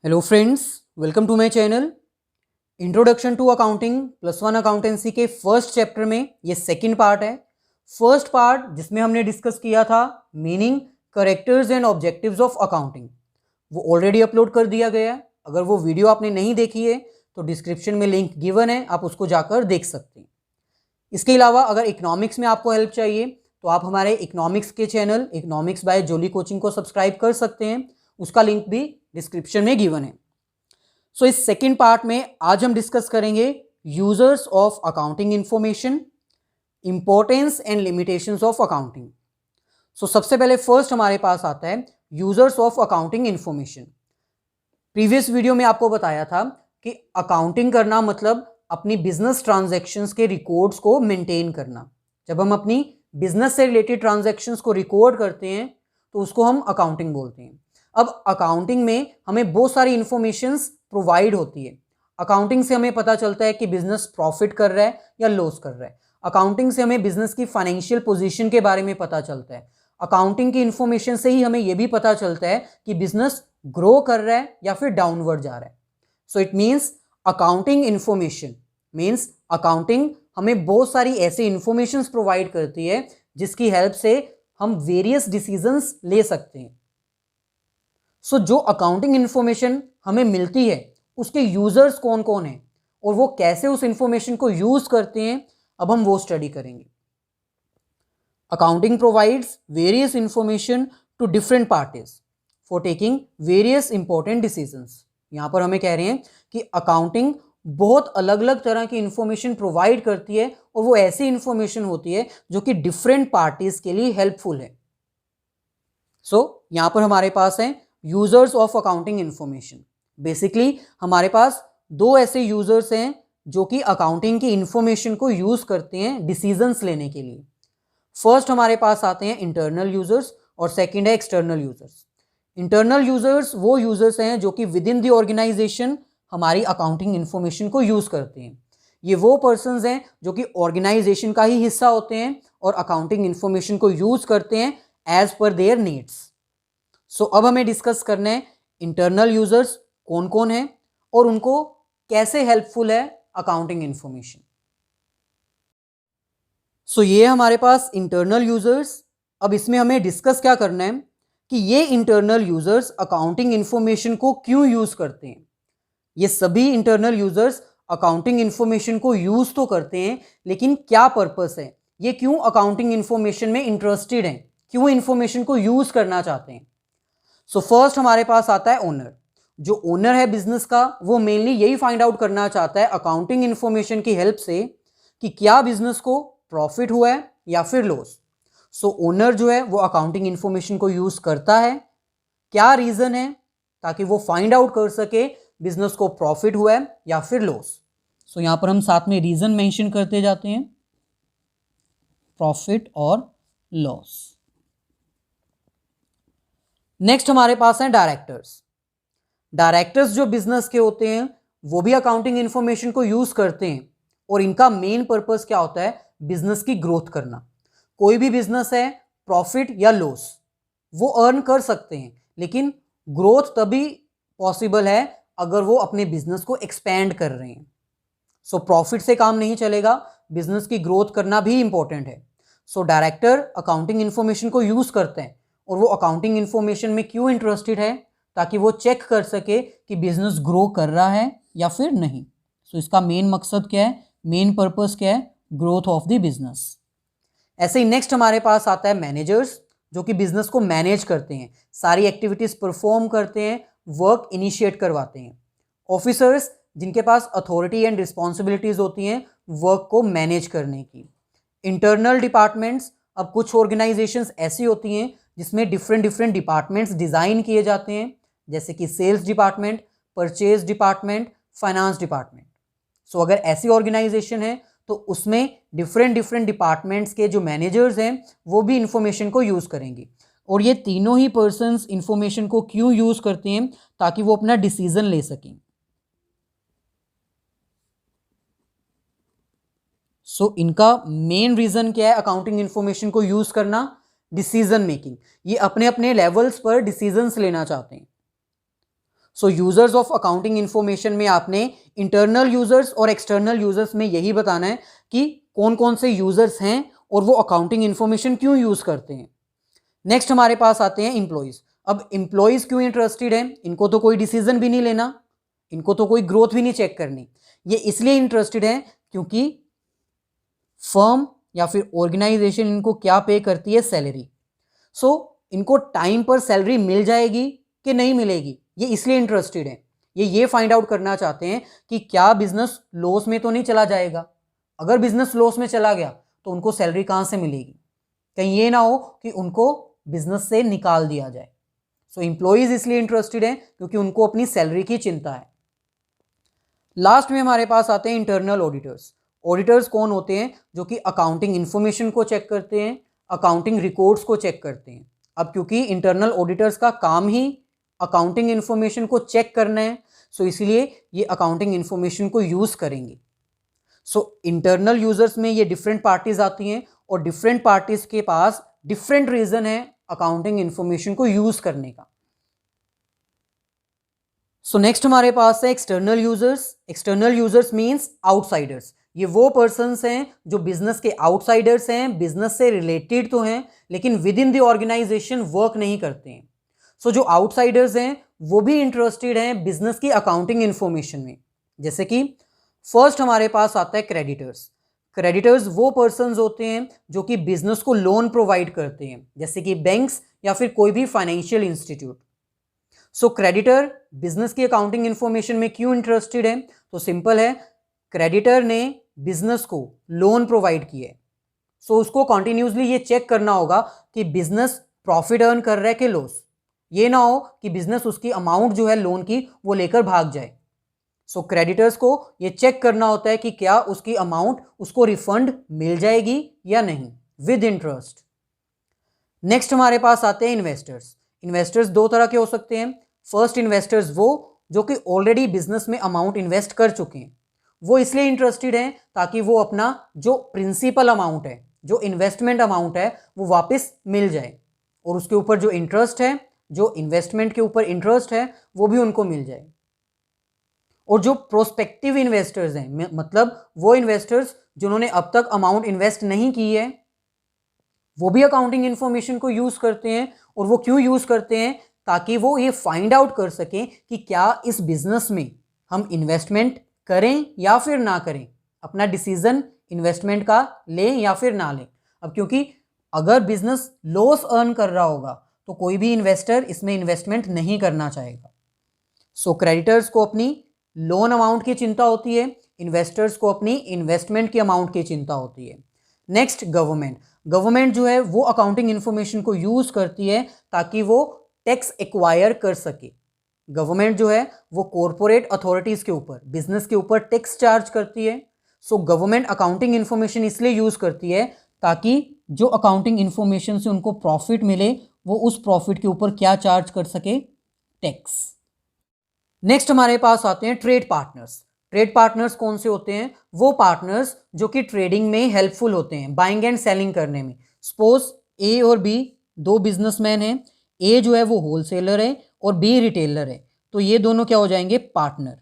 Hello friends, welcome to my channel. Introduction to accounting +1 accountancy के first chapter में ये second part है। First part जिसमें हमने डिस्कस किया था meaning, characters and objectives of accounting, वो ऑलरेडी अपलोड कर दिया गया है। अगर वो वीडियो आपने नहीं देखी है तो डिस्क्रिप्शन में लिंक गिवन है, आप उसको जाकर देख सकते हैं। इसके अलावा अगर इकोनॉमिक्स में आपको हेल्प चाहिए तो आप हमारे इकोनॉमिक्स के चैनल इकोनॉमिक्स बाय जोली कोचिंग को सब्सक्राइब कर सकते हैं, उसका लिंक भी डिस्क्रिप्शन में गिवन है। सो इस सेकेंड पार्ट में आज हम डिस्कस करेंगे users of accounting information, importance and limitations of accounting. So सबसे पहले फर्स्ट हमारे पास आता है users of accounting information. Previous video में आपको बताया था कि अकाउंटिंग करना मतलब अपनी बिजनेस ट्रांजैक्शंस के रिकॉर्ड्स को मेंटेन करना। जब हम अपनी बिजनेस से रिलेटेड ट्रांजैक्शंस को रिकॉर्ड करते हैं तो उसको हम अकाउंटिंग बोलते हैं। अब अकाउंटिंग में हमें बहुत सारी इंफॉर्मेशंस प्रोवाइड होती है। अकाउंटिंग से हमें पता चलता है कि बिजनेस प्रॉफिट कर रहा है या लॉस कर रहा है। अकाउंटिंग से हमें बिजनेस की फाइनेंशियल पोजीशन के बारे में पता चलता है। अकाउंटिंग की इंफॉर्मेशन से ही हमें यह भी पता चलता है कि बिजनेस ग्रो कर रहा है या फिर डाउनवर्ड जा रहा है। So it means accounting information means accounting हमें बहुत सारी ऐसी इंफॉर्मेशंस प्रोवाइड करती है जिसकी हेल्प से हम वेरियस डिसीजंस ले सकते हैं। सो जो अकाउंटिंग इंफॉर्मेशन हमें मिलती है उसके यूजर्स कौन कौन हैं और वो कैसे उस इंफॉर्मेशन को यूज करते हैं, अब हम वो स्टडी करेंगे। Accounting provides various information to different parties for taking various important decisions. यहां पर हमें कह रहे हैं कि अकाउंटिंग बहुत अलग अलग तरह की इंफॉर्मेशन प्रोवाइड करती है और वो ऐसी इंफॉर्मेशन होती है जो कि डिफरेंट पार्टीज के लिए हेल्पफुल है। सो यहां पर हमारे पास है users of accounting information. Basically हमारे पास दो ऐसे यूजर्स हैं जो कि अकाउंटिंग की इंफॉर्मेशन को यूज करते हैं डिसीजंस लेने के लिए। फर्स्ट हमारे पास आते हैं इंटरनल यूजर्स और सेकंड है एक्सटर्नल यूजर्स। इंटरनल यूजर्स वो यूजर्स हैं जो कि विद इन द ऑर्गेनाइजेशन हमारी अकाउंटिंग इंफॉर्मेशन को यूज करते हैं। ये वो पर्संस हैं जो कि ऑर्गेनाइजेशन का ही हिस्सा होते हैं और अकाउंटिंग इंफॉर्मेशन को यूज करते हैं एज पर देयर नीड्स। सो अब हमें डिस्कस करना है इंटरनल यूजर्स कौन कौन है और उनको कैसे हेल्पफुल है अकाउंटिंग इंफॉर्मेशन। सो ये हमारे पास इंटरनल यूजर्स। अब इसमें हमें डिस्कस क्या करना है कि ये इंटरनल यूजर्स अकाउंटिंग इंफॉर्मेशन को क्यों यूज करते हैं। ये सभी इंटरनल यूजर्स अकाउंटिंग इंफॉर्मेशन को यूज तो करते हैं, लेकिन क्या पर्पस है, ये क्यों अकाउंटिंग इंफॉर्मेशन में इंटरेस्टेड हैं, क्यों इंफॉर्मेशन को यूज करना चाहते हैं। सो फर्स्ट हमारे पास आता है ओनर। जो ओनर है बिजनेस का वो मेनली यही फाइंड आउट करना चाहता है अकाउंटिंग इंफॉर्मेशन की हेल्प से कि क्या बिजनेस को प्रॉफिट हुआ है या फिर लॉस। सो ओनर जो है वो अकाउंटिंग इंफॉर्मेशन को यूज करता है। क्या रीजन है, ताकि वो फाइंड आउट कर सके बिजनेस को प्रॉफिट हुआ है या फिर लॉस। सो यहां पर हम साथ में रीजन मेंशन करते जाते हैं, प्रॉफिट और लॉस। नेक्स्ट हमारे पास है डायरेक्टर्स। डायरेक्टर्स जो बिजनेस के होते हैं वो भी अकाउंटिंग इंफॉर्मेशन को यूज करते हैं और इनका मेन पर्पस क्या होता है, बिजनेस की ग्रोथ करना। कोई भी बिजनेस है, प्रॉफिट या लॉस वो अर्न कर सकते हैं, लेकिन ग्रोथ तभी पॉसिबल है अगर वो अपने बिजनेस को एक्सपेंड कर रहे हैं। सो प्रॉफिट से काम नहीं चलेगा, बिजनेस की ग्रोथ करना भी इंपॉर्टेंट है। सो डायरेक्टर अकाउंटिंग इंफॉर्मेशन को यूज करते हैं और वो अकाउंटिंग इंफॉर्मेशन में क्यों इंटरेस्टेड है, ताकि वो चेक कर सके कि बिजनेस ग्रो कर रहा है या फिर नहीं। सो इसका मेन मकसद क्या है, मेन पर्पस क्या है, ग्रोथ ऑफ द बिजनेस। ऐसे ही नेक्स्ट हमारे पास आता है मैनेजर्स, जो कि बिजनेस को मैनेज करते हैं, सारी एक्टिविटीज परफॉर्म करते हैं, वर्क इनिशिएट करवाते हैं। ऑफिसर्स जिनके पास अथॉरिटी एंड रिस्पॉन्सिबिलिटीज होती हैं वर्क को मैनेज करने की। इंटरनल डिपार्टमेंट्स, अब कुछ ऑर्गेनाइजेशंस ऐसी होती हैं जिसमें डिफरेंट डिफरेंट डिपार्टमेंट्स डिज़ाइन किए जाते हैं, जैसे कि sales department, purchase department, finance department. So अगर ऐसी ऑर्गेनाइजेशन है तो उसमें डिफरेंट डिफरेंट डिपार्टमेंट्स के जो मैनेजर्स हैं वो भी इंफॉर्मेशन को यूज़ करेंगे। और ये तीनों ही पर्सन्स इंफॉर्मेशन को क्यों यूज़ करते हैं, ताकि वो अपना डिसीजन ले सकें। सो इनका मेन रीजन क्या है अकाउंटिंग इंफॉर्मेशन को यूज़ करना, डिसीजन मेकिंग। ये अपने अपने लेवल्स पर डिसीजंस लेना चाहते हैं। सो यूजर्स ऑफ अकाउंटिंग इंफॉर्मेशन में आपने इंटरनल यूजर्स और एक्सटर्नल यूजर्स में यही बताना है कि कौन कौन से यूजर्स हैं और वो अकाउंटिंग इंफॉर्मेशन क्यों यूज करते हैं। नेक्स्ट हमारे पास आते हैं एम्प्लॉयज। अब एम्प्लॉयज क्यों इंटरेस्टेड हैं? इनको तो कोई डिसीजन भी नहीं लेना, इनको तो कोई ग्रोथ भी नहीं चेक करनी। ये इसलिए इंटरेस्टेड हैं क्योंकि फर्म या फिर ऑर्गेनाइजेशन इनको क्या पे करती है? सैलरी। सो इनको टाइम पर सैलरी मिल जाएगी कि नहीं मिलेगी, ये इसलिए इंटरेस्टेड हैं। ये फाइंड आउट करना चाहते हैं कि क्या बिजनेस लॉस में तो नहीं चला जाएगा। अगर बिजनेस लॉस में चला गया तो उनको सैलरी कहां से मिलेगी? कहीं ये ना हो कि उनको बिजनेस से निकाल दिया जाए। सो एम्प्लॉयज इसलिए इंटरेस्टेड हैं क्योंकि उनको अपनी सैलरी की चिंता है। लास्ट में हमारे पास आते हैं इंटरनल ऑडिटर्स। ऑडिटर्स कौन होते हैं? जो कि अकाउंटिंग इंफॉर्मेशन को चेक करते हैं, अकाउंटिंग रिकॉर्ड्स को चेक करते हैं। अब क्योंकि इंटरनल ऑडिटर्स का काम ही अकाउंटिंग इंफॉर्मेशन को चेक करना है, सो इसलिए ये अकाउंटिंग इंफॉर्मेशन को यूज करेंगे। सो इंटरनल यूजर्स में ये डिफरेंट पार्टीज आती हैं और डिफरेंट पार्टीज के पास डिफरेंट रीजन है अकाउंटिंग इंफॉर्मेशन को यूज करने का। सो नेक्स्ट हमारे पास है external users. External users means outsiders. ये वो पर्सन्स हैं जो बिजनेस के आउटसाइडर्स हैं, बिजनेस से रिलेटेड तो हैं लेकिन within the organisation work नहीं करते हैं। सो जो आउटसाइडर्स हैं वो भी इंटरेस्टेड हैं बिजनेस की अकाउंटिंग इंफॉर्मेशन में। जैसे कि फर्स्ट हमारे पास आता है क्रेडिटर्स। क्रेडिटर्स वो पर्सन्स होते हैं जो कि बिजनेस को लोन प्रोवाइड करते हैं, जैसे कि बैंक्स या फिर कोई भी फाइनेंशियल इंस्टीट्यूट। सो क्रेडिटर बिजनेस की अकाउंटिंग इंफॉर्मेशन में क्यों इंटरेस्टेड है? तो सिंपल है, क्रेडिटर ने बिजनेस को लोन प्रोवाइड किया है, सो उसको कॉन्टिन्यूसली ये चेक करना होगा कि बिजनेस प्रॉफिट अर्न कर रहा है कि लॉस। ये ना हो कि बिजनेस उसकी अमाउंट जो है लोन की वो लेकर भाग जाए। सो क्रेडिटर्स को ये चेक करना होता है कि क्या उसकी अमाउंट उसको रिफंड मिल जाएगी या नहीं विद इंटरेस्ट। नेक्स्ट हमारे पास आते हैं इन्वेस्टर्स। इन्वेस्टर्स दो तरह के हो सकते हैं। फर्स्ट इन्वेस्टर्स वो जो कि ऑलरेडी बिजनेस में अमाउंट इन्वेस्ट कर चुके हैं, वो इसलिए इंटरेस्टेड हैं ताकि वो अपना जो प्रिंसिपल अमाउंट है, जो इन्वेस्टमेंट अमाउंट है, वो वापस मिल जाए और उसके ऊपर जो इंटरेस्ट है, जो इन्वेस्टमेंट के ऊपर इंटरेस्ट है, वो भी उनको मिल जाए। और जो प्रोस्पेक्टिव इन्वेस्टर्स हैं, मतलब वो इन्वेस्टर्स जिन्होंने अब तक अमाउंट इन्वेस्ट नहीं की है, वो भी अकाउंटिंग इंफॉर्मेशन को यूज करते हैं। और वो क्यों यूज करते हैं? ताकि वो ये फाइंड आउट कर सकें कि क्या इस बिजनेस में हम इन्वेस्टमेंट करें या फिर ना करें, अपना डिसीजन इन्वेस्टमेंट का लें या फिर ना लें। अब क्योंकि अगर बिजनेस लॉस अर्न कर रहा होगा तो कोई भी इन्वेस्टर इसमें इन्वेस्टमेंट नहीं करना चाहेगा। सो क्रेडिटर्स को अपनी लोन अमाउंट की चिंता होती है, इन्वेस्टर्स को अपनी इन्वेस्टमेंट की अमाउंट की चिंता होती है। Next government. गवर्नमेंट जो है वो अकाउंटिंग इंफॉर्मेशन को यूज करती है ताकि वो टैक्स एक्वायर कर सके। गवर्नमेंट जो है वो कॉरपोरेट अथॉरिटीज के ऊपर, बिजनेस के ऊपर टैक्स चार्ज करती है। सो गवर्नमेंट अकाउंटिंग इंफॉर्मेशन इसलिए यूज करती है ताकि जो अकाउंटिंग इंफॉर्मेशन से उनको प्रॉफिट मिले वो उस प्रॉफिट के ऊपर क्या चार्ज कर सके? टैक्स। नेक्स्ट हमारे पास आते हैं ट्रेड पार्टनर्स। ट्रेड पार्टनर्स कौन से होते हैं? वो पार्टनर्स जो कि ट्रेडिंग में हेल्पफुल होते हैं, बाइंग एंड सेलिंग करने में। सपोज ए और बी दो बिजनेसमैन हैं, ए जो है वो होलसेलर है और बी रिटेलर है, तो ये दोनों क्या हो जाएंगे? पार्टनर।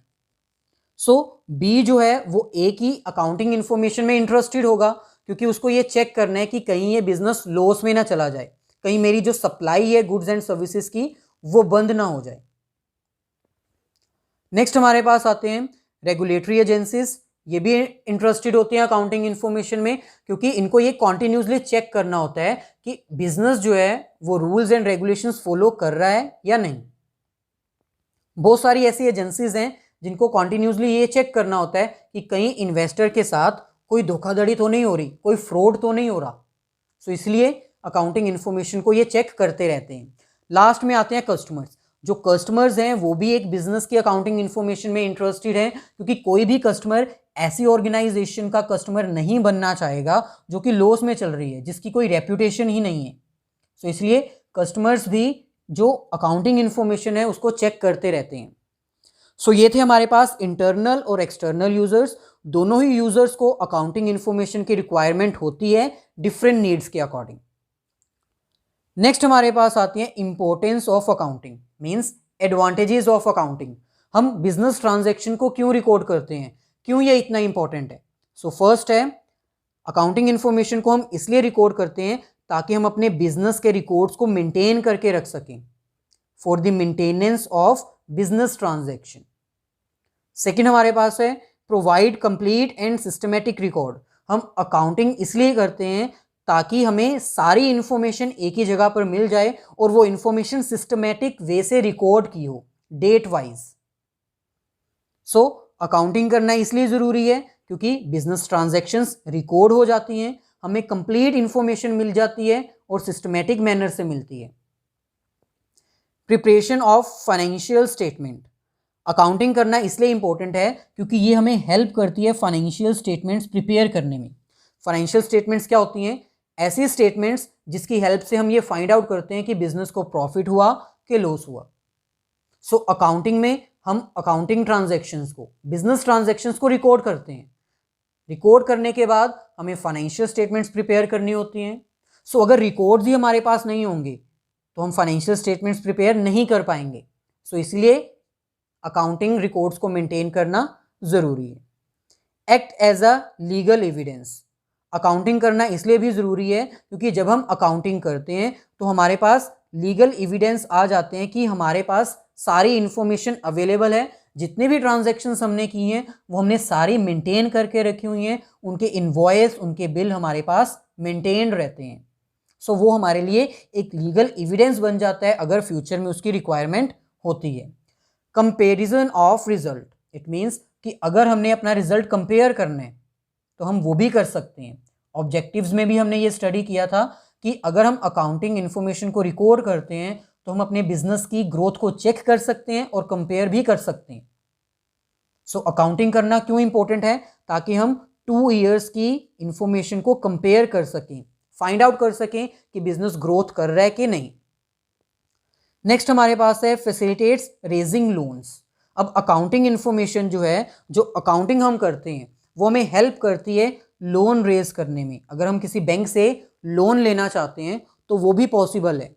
सो बी जो है वो ए की अकाउंटिंग इंफॉर्मेशन में इंटरेस्टेड होगा क्योंकि उसको ये चेक करना है कि कहीं ये बिजनेस लॉस में ना चला जाए, कहीं मेरी जो सप्लाई है गुड्स एंड सर्विसेज की वो बंद ना हो जाए। नेक्स्ट हमारे पास आते हैं रेगुलेटरी एजेंसीज। ये भी इंटरेस्टेड होते हैं अकाउंटिंग इंफॉर्मेशन में क्योंकि इनको ये कॉन्टिन्यूसली चेक करना होता है कि बिजनेस जो है वो रूल्स एंड रेगुलेशंस फॉलो कर रहा है या नहीं। बहुत सारी ऐसी एजेंसीज हैं जिनको कॉन्टिन्यूसली ये चेक करना होता है कि कहीं इन्वेस्टर के साथ कोई धोखाधड़ी तो नहीं हो रही, कोई फ्रॉड तो नहीं हो रहा। सो इसलिए अकाउंटिंग इंफॉर्मेशन को ये चेक करते रहते हैं। लास्ट में आते हैं कस्टमर्स। जो कस्टमर्स हैं वो भी एक बिजनेस की अकाउंटिंग इंफॉर्मेशन में इंटरेस्टेड हैं क्योंकि कोई भी कस्टमर ऐसी ऑर्गेनाइजेशन का कस्टमर नहीं बनना चाहेगा जो कि लॉस में चल रही है, जिसकी कोई रेप्यूटेशन ही नहीं है। सो इसलिए कस्टमर्स भी जो अकाउंटिंग इंफॉर्मेशन है उसको चेक करते रहते हैं। सो ये थे हमारे पास इंटरनल और एक्सटर्नल यूजर्स। दोनों ही यूजर्स को अकाउंटिंग इंफॉर्मेशन की रिक्वायरमेंट होती है डिफरेंट नीड्स के अकॉर्डिंग। नेक्स्ट हमारे पास आती है importance of accounting, means advantages of accounting, हम बिजनेस ट्रांजैक्शन को क्यों रिकॉर्ड करते हैं, क्यों ये इतना इंपॉर्टेंट है। सो फर्स्ट है, अकाउंटिंग इन्फॉर्मेशन को हम इसलिए रिकॉर्ड करते हैं ताकि हम अपने बिजनेस के रिकॉर्ड्स को मेंटेन करके रख सकें, for the maintenance of business transaction. Second हमारे पास है provide complete and systematic record. हम अकाउंटिंग इसलिए करते हैं ताकि हमें सारी इंफॉर्मेशन एक ही जगह पर मिल जाए और वो इंफॉर्मेशन सिस्टमेटिक वे से रिकॉर्ड की हो, डेट वाइज। सो अकाउंटिंग करना इसलिए ज़रूरी है क्योंकि बिजनेस ट्रांजैक्शंस रिकॉर्ड हो जाती हैं, हमें कंप्लीट इंफॉर्मेशन मिल जाती है और सिस्टमेटिक मैनर से मिलती है। Preparation of financial statement, accounting करना इसलिए इंपॉर्टेंट है क्योंकि ये हमें हेल्प करती है फाइनेंशियल स्टेटमेंट्स प्रिपेयर करने में। फाइनेंशियल स्टेटमेंट्स क्या होती हैं? ऐसी स्टेटमेंट्स जिसकी हेल्प से हम ये फाइंड आउट करते हैं कि बिजनेस को प्रॉफिट हुआ कि लॉस हुआ। सो अकाउंटिंग में हम अकाउंटिंग ट्रांजैक्शंस को, बिजनेस ट्रांजैक्शंस को रिकॉर्ड करते हैं। रिकॉर्ड करने के बाद हमें फाइनेंशियल स्टेटमेंट्स प्रिपेयर करनी होती हैं। सो अगर रिकॉर्ड्स ही हमारे पास नहीं होंगे तो हम फाइनेंशियल स्टेटमेंट्स प्रिपेयर नहीं कर पाएंगे। सो इसलिए अकाउंटिंग रिकॉर्ड्स को मेंटेन करना ज़रूरी है। Act as a legal evidence, accounting करना इसलिए भी ज़रूरी है क्योंकि जब हम अकाउंटिंग करते हैं तो हमारे पास लीगल एविडेंस आ जाते हैं कि हमारे पास सारी इन्फॉर्मेशन अवेलेबल है, जितने भी ट्रांजैक्शंस हमने की हैं वो हमने सारी मेंटेन करके रखी हुई हैं, उनके इनवॉइस, उनके बिल हमारे पास मेंटेन्ड रहते हैं। सो वो हमारे लिए एक लीगल एविडेंस बन जाता है अगर फ्यूचर में उसकी रिक्वायरमेंट होती है। Comparison of result, it means कि अगर हमने अपना रिजल्ट कंपेयर करना है तो हम वो भी कर सकते हैं। ऑब्जेक्टिव्स में भी हमने ये स्टडी किया था कि अगर हम अकाउंटिंग इन्फॉर्मेशन को रिकॉर्ड करते हैं तो हम अपने बिजनेस की ग्रोथ को चेक कर सकते हैं और कंपेयर भी कर सकते हैं। सो अकाउंटिंग करना क्यों इंपॉर्टेंट है? ताकि हम 2 ईयर्स की इंफॉर्मेशन को कंपेयर कर सकें, फाइंड आउट कर सकें कि बिजनेस ग्रोथ कर रहा है कि नहीं। नेक्स्ट हमारे पास है फैसिलिटेट्स रेजिंग लोन्स। अब अकाउंटिंग इन्फॉर्मेशन जो है, जो अकाउंटिंग हम करते हैं वो हमें हेल्प करती है लोन रेज करने में। अगर हम किसी बैंक से लोन लेना चाहते हैं तो वो भी पॉसिबल है।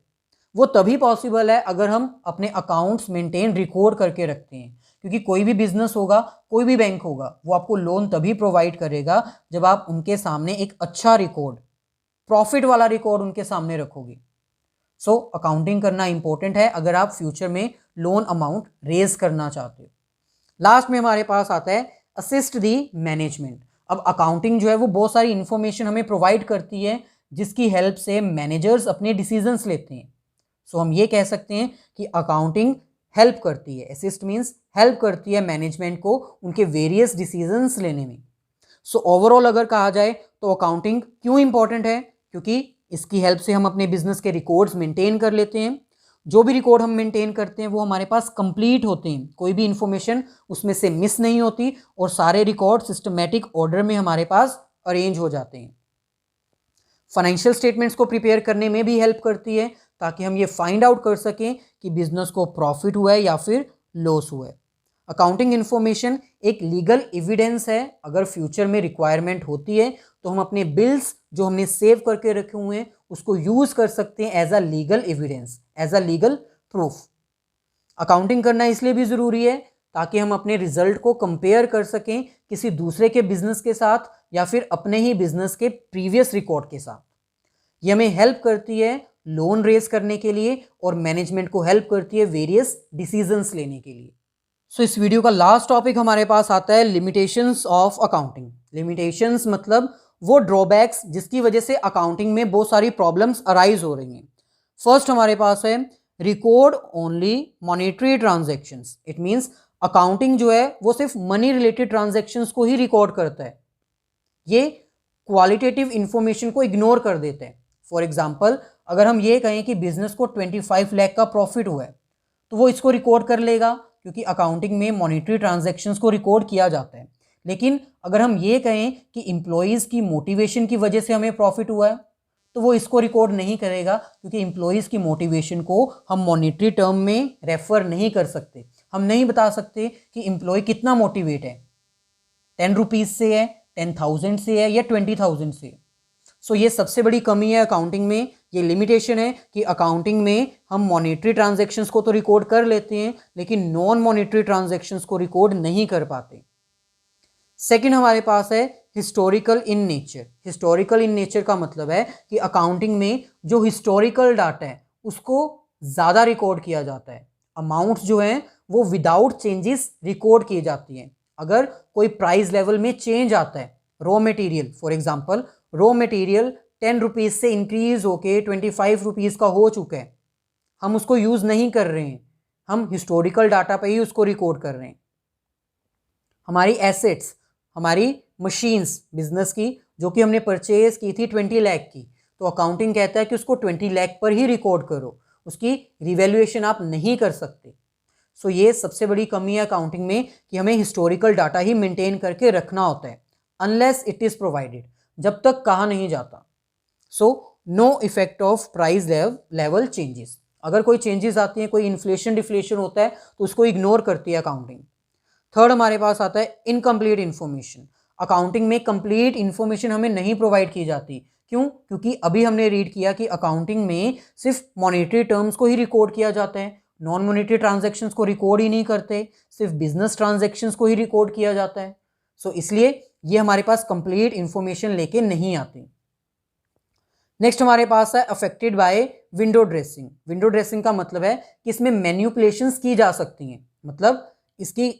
वो तभी पॉसिबल है अगर हम अपने अकाउंट्स मेंटेन रिकॉर्ड करके रखते हैं, क्योंकि कोई भी बिजनेस होगा, कोई भी बैंक होगा, वो आपको लोन तभी प्रोवाइड करेगा जब आप उनके सामने एक अच्छा रिकॉर्ड, प्रॉफिट वाला रिकॉर्ड उनके सामने रखोगे। सो अकाउंटिंग करना इंपॉर्टेंट है अगर आप फ्यूचर में लोन अमाउंट रेज करना चाहते हो। लास्ट में हमारे पास आता है असिस्ट दी मैनेजमेंट। अब अकाउंटिंग जो है वो बहुत सारी इंफॉर्मेशन हमें प्रोवाइड करती है जिसकी हेल्प से मैनेजर्स अपने डिसीजंस लेते हैं। सो हम ये कह सकते हैं कि अकाउंटिंग हेल्प करती है, असिस्ट मीन्स हेल्प करती है मैनेजमेंट को उनके वेरियस डिसीजंस लेने में। सो ओवरऑल अगर कहा जाए तो अकाउंटिंग क्यों इंपॉर्टेंट है? क्योंकि इसकी हेल्प से हम अपने बिजनेस के रिकॉर्ड्स मेंटेन कर लेते हैं। जो भी रिकॉर्ड हम मेंटेन करते हैं वो हमारे पास कंप्लीट होते हैं, कोई भी इंफॉर्मेशन उसमें से मिस नहीं होती और सारे रिकॉर्ड सिस्टमेटिक ऑर्डर में हमारे पास अरेंज हो जाते हैं। फाइनेंशियल स्टेटमेंट्स को प्रिपेयर करने में भी हेल्प करती है ताकि हम ये फाइंड आउट कर सकें कि बिजनेस को प्रॉफिट हुआ है या फिर लॉस हुआ है। अकाउंटिंग इन्फॉर्मेशन एक लीगल एविडेंस है, अगर फ्यूचर में रिक्वायरमेंट होती है तो हम अपने बिल्स जो हमने सेव करके रखे हुए हैं उसको यूज कर सकते हैं as a legal evidence, as a legal proof. Accounting करना इसलिए भी ज़रूरी है ताकि हम अपने रिजल्ट को कंपेयर कर सकें किसी दूसरे के बिजनेस के साथ या फिर अपने ही बिजनेस के प्रीवियस रिकॉर्ड के साथ। ये हमें हेल्प करती है लोन रेज करने के लिए और मैनेजमेंट को हेल्प करती है वेरियस डिसीजंस लेने के लिए। सो इस वीडियो का लास्ट टॉपिक हमारे पास आता है लिमिटेशंस ऑफ अकाउंटिंग। लिमिटेशंस मतलब वो ड्रॉबैक्स जिसकी वजह से अकाउंटिंग में बहुत सारी प्रॉब्लम्स अराइज हो रही हैं। फर्स्ट हमारे पास है record only monetary transactions. It means accounting जो है वो सिर्फ मनी रिलेटेड ट्रांजैक्शंस को ही रिकॉर्ड करता है, ये क्वालिटेटिव इंफॉर्मेशन को इग्नोर कर देता है। फॉर एग्जाम्पल अगर हम ये कहें कि बिजनेस को 25 लाख का प्रॉफिट हुआ है तो वो इसको रिकॉर्ड कर लेगा क्योंकि अकाउंटिंग में मॉनेटरी ट्रांजैक्शंस को रिकॉर्ड किया जाता है। लेकिन अगर हम ये कहें कि इम्प्लॉयज़ की मोटिवेशन की वजह से हमें प्रॉफिट हुआ है तो वो इसको रिकॉर्ड नहीं करेगा क्योंकि इम्प्लॉयज़ की मोटिवेशन को हम मॉनेटरी टर्म में रेफर नहीं कर सकते। हम नहीं बता सकते कि इम्प्लॉय कितना मोटिवेट है, 10 रुपीज़ से है, 10,000 से है या 20,000 से। सो ये सबसे बड़ी कमी है अकाउंटिंग में, ये लिमिटेशन है कि अकाउंटिंग में हम मॉनेटरी ट्रांजैक्शंस को तो रिकॉर्ड कर लेते हैं लेकिन नॉन मॉनेटरी ट्रांजैक्शंस को रिकॉर्ड नहीं कर पाते। सेकंड हमारे पास है historical in nature. Historical in nature का मतलब है कि अकाउंटिंग में जो हिस्टोरिकल डाटा है उसको ज़्यादा रिकॉर्ड किया जाता है। अमाउंट्स जो हैं वो विदाउट चेंजेस रिकॉर्ड किए जाती हैं। अगर कोई प्राइस लेवल में चेंज आता है, raw material for example, raw material 10 rupees से इंक्रीज होके 25 रुपीज़ का हो चुका है, हम उसको यूज़ नहीं कर रहे हैं, हम हिस्टोरिकल डाटा पे ही उसको रिकॉर्ड कर रहे हैं। हमारी एसेट्स, हमारी मशीन्स बिजनेस की जो कि हमने परचेज की थी 20 लाख की, तो अकाउंटिंग कहता है कि उसको 20 लाख पर ही रिकॉर्ड करो, उसकी रिवैल्यूएशन आप नहीं कर सकते। सो ये सबसे बड़ी कमी है अकाउंटिंग में कि हमें हिस्टोरिकल डाटा ही मेंटेन करके रखना होता है, अनलेस इट इज़ प्रोवाइडेड, जब तक कहा नहीं जाता। So no effect of price level changes. अगर कोई चेंजेस आती हैं, कोई इन्फ्लेशन डिफ्लेशन होता है तो उसको इग्नोर करती है अकाउंटिंग। थर्ड हमारे पास आता है इनकम्प्लीट इन्फॉर्मेशन। अकाउंटिंग में कंप्लीट इन्फॉर्मेशन हमें नहीं प्रोवाइड की जाती। क्यों? क्योंकि अभी हमने रीड किया कि अकाउंटिंग में सिर्फ मॉनेटरी टर्म्स को ही रिकॉर्ड किया जाता है, नॉन मॉनेटरी ट्रांजैक्शंस को रिकॉर्ड ही नहीं करते, सिर्फ बिजनेस ट्रांजैक्शंस को ही रिकॉर्ड किया जाता है। सो इसलिए ये हमारे पास कंप्लीट इन्फॉर्मेशन लेके नहीं आती। नेक्स्ट हमारे पास है affected bye window dressing. Window dressing का मतलब है कि इसमें मैन्युपुलेशंस की जा सकती हैं, मतलब इसकी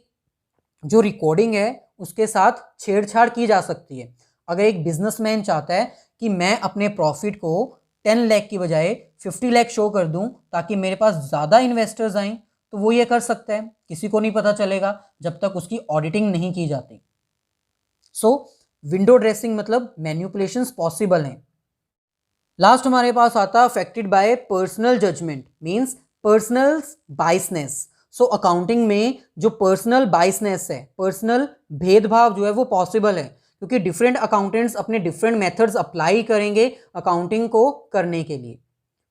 जो रिकॉर्डिंग है उसके साथ छेड़छाड़ की जा सकती है। अगर एक बिजनेसमैन चाहता है कि मैं अपने प्रॉफिट को 10 लाख की बजाय 50 लाख शो कर दूं ताकि मेरे पास ज़्यादा इन्वेस्टर्स आएँ, तो वो ये कर सकता है, किसी को नहीं पता चलेगा जब तक उसकी ऑडिटिंग नहीं की जाती। सो विंडो ड्रेसिंग मतलब मैन्युपुलेशंस पॉसिबल हैं। लास्ट हमारे पास आता है affected by personal judgement, means personal biasness. So accounting में जो पर्सनल बाइसनेस है, पर्सनल भेदभाव जो है वो पॉसिबल है, क्योंकि डिफरेंट अकाउंटेंट्स अपने डिफरेंट मेथड्स अप्लाई करेंगे अकाउंटिंग को करने के लिए।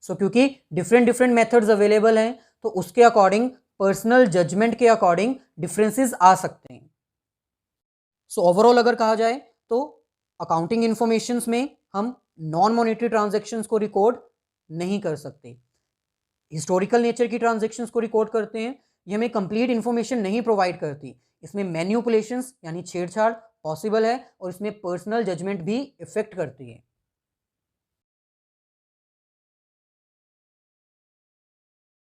सो क्योंकि डिफरेंट मेथड्स अवेलेबल हैं तो उसके अकॉर्डिंग पर्सनल जजमेंट के अकॉर्डिंग डिफरेंसेस आ सकते हैं। सो ओवरऑल अगर कहा जाए तो अकाउंटिंग इंफॉर्मेशंस में हम नॉन मॉनेटरी ट्रांजैक्शंस को रिकॉर्ड नहीं कर सकते, हिस्टोरिकल नेचर की ट्रांजैक्शंस को रिकॉर्ड करते हैं, ये हमें कंप्लीट इन्फॉर्मेशन नहीं प्रोवाइड करती। इसमें मैन्युपुलेशंस यानी छेड़छाड़ पॉसिबल है और इसमें पर्सनल जजमेंट भी इफेक्ट करती है।